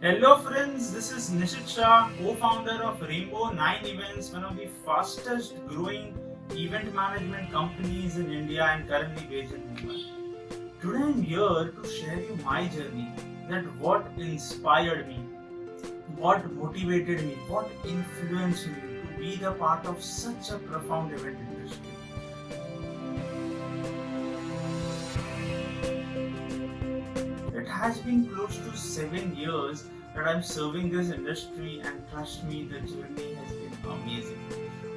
Hello friends, this is Nishit Shah, co-founder of Rainbow 9 Events, one of the fastest growing event management companies in India and currently based in Mumbai. Today I am here to share you my journey, that what inspired me, what motivated me, what influenced me to be the part of such a profound event industry. It has been close to 7 years that I'm serving this industry, and trust me, the journey has been amazing.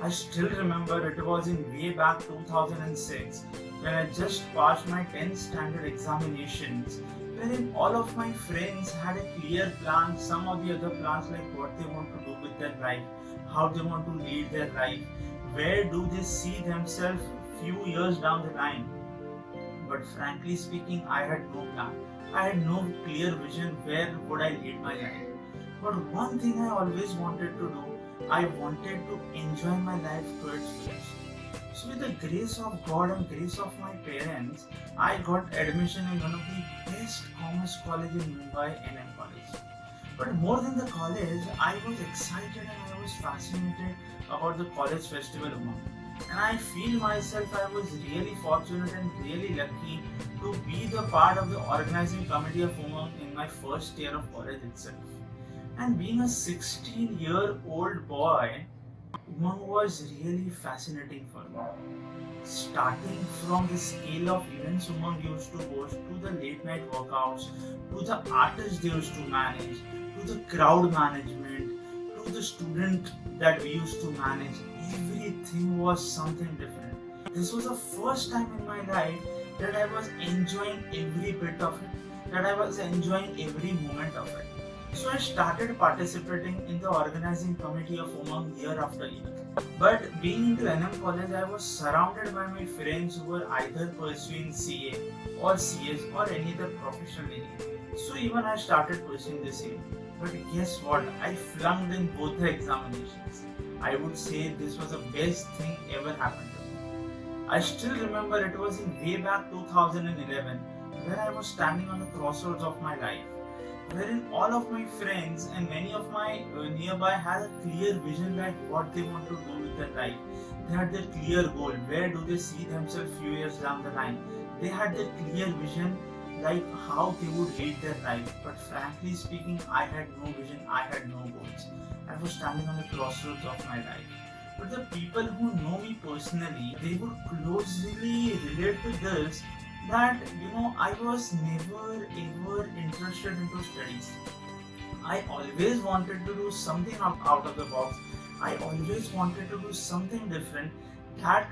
I still remember it was in way back 2006 when I just passed my 10th standard examinations, wherein all of my friends had a clear plan, some of the other plans like what they want to do with their life, how they want to lead their life, where do they see themselves few years down the line. But frankly speaking, I had no plan. I had no clear vision where would I lead my life. But one thing I always wanted to do, I wanted to enjoy my life to its fullest. So with the grace of God and grace of my parents, I got admission in one of the best commerce college in Mumbai, NM College. But more than the college, I was excited and I was fascinated about the college festival Umang. And I feel myself I was really fortunate and really lucky to be the part of the organizing committee of Umang in my first year of college itself. And being a 16-year-old boy, Umang was really fascinating for me. Starting from the scale of events Umang used to host, to the late night workouts, to the artists they used to manage, to the crowd management, to the student that we used to manage, everything was something different. This was the first time in my life that I was enjoying every bit of it, that I was enjoying every moment of it. So I started participating in the organizing committee of Umang year after year. But being into NM College, I was surrounded by my friends who were either pursuing CA or CS or any other professional area. So even I started pursuing the same. But guess what? I flunked in both the examinations. I would say this was the best thing ever happened to me. I still remember it was in way back 2011 when I was standing on the crossroads of my life, wherein all of my friends and many of my nearby had a clear vision like what they want to do with their life. They had their clear goal. Where do they see themselves few years down the line? They had their clear vision like how they would lead their life. But frankly speaking, I had no vision. I had no goals. I was standing on the crossroads of my life. But the people who know me personally, they would closely relate to this, that I was never ever interested into studies. I always wanted to do something out of the box. I always wanted to do something different that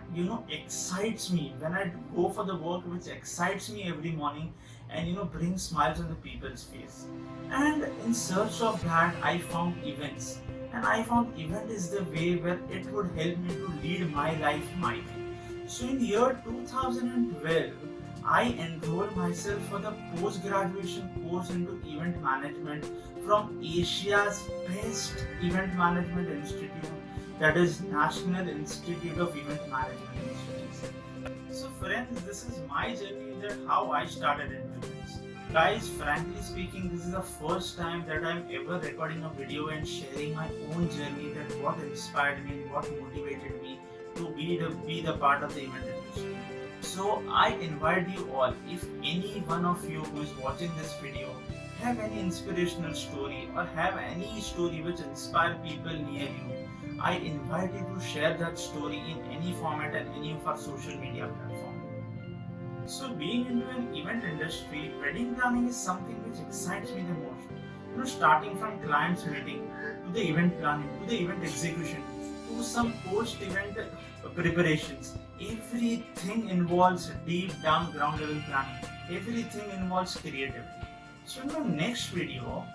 excites me when I go for the work, which excites me every morning and brings smiles on the people's face. And in search of that, I found events, and I found event is the way where it would help me to lead my life my way. So in year 2012, I enrolled myself for the post-graduation course into event management from Asia's best event management institute, that is National Institute of Event Management Studies. So friends, this is my journey, that how I started in events. Guys, frankly speaking, this is the first time that I'm ever recording a video and sharing my own journey, that what inspired me, what motivated me to be the part of the event industry. So I invite you all, if any one of you who is watching this video have any inspirational story or have any story which inspire people near you, I invite you to share that story in any format and any of our social media platform. So being into an event industry, wedding planning is something which excites me the most. Starting from clients meeting, to the event planning, to the event execution, to some post-event preparations. Everything involves deep down ground level planning. Everything involves creativity. So in the next video,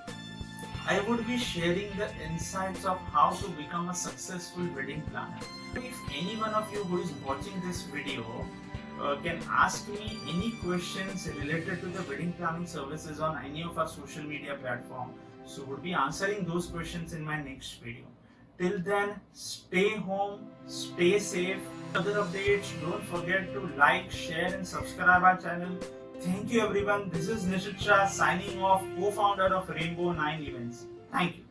I would be sharing the insights of how to become a successful wedding planner. If any one of you who is watching this video can ask me any questions related to the wedding planning services on any of our social media platform, so would be answering those questions in my next video. Till then, stay home, stay safe. Other updates, don't forget to like, share and subscribe our channel. Thank you everyone. This is Nishit Shah signing off, co-founder of Rainbow 9 Events. Thank you.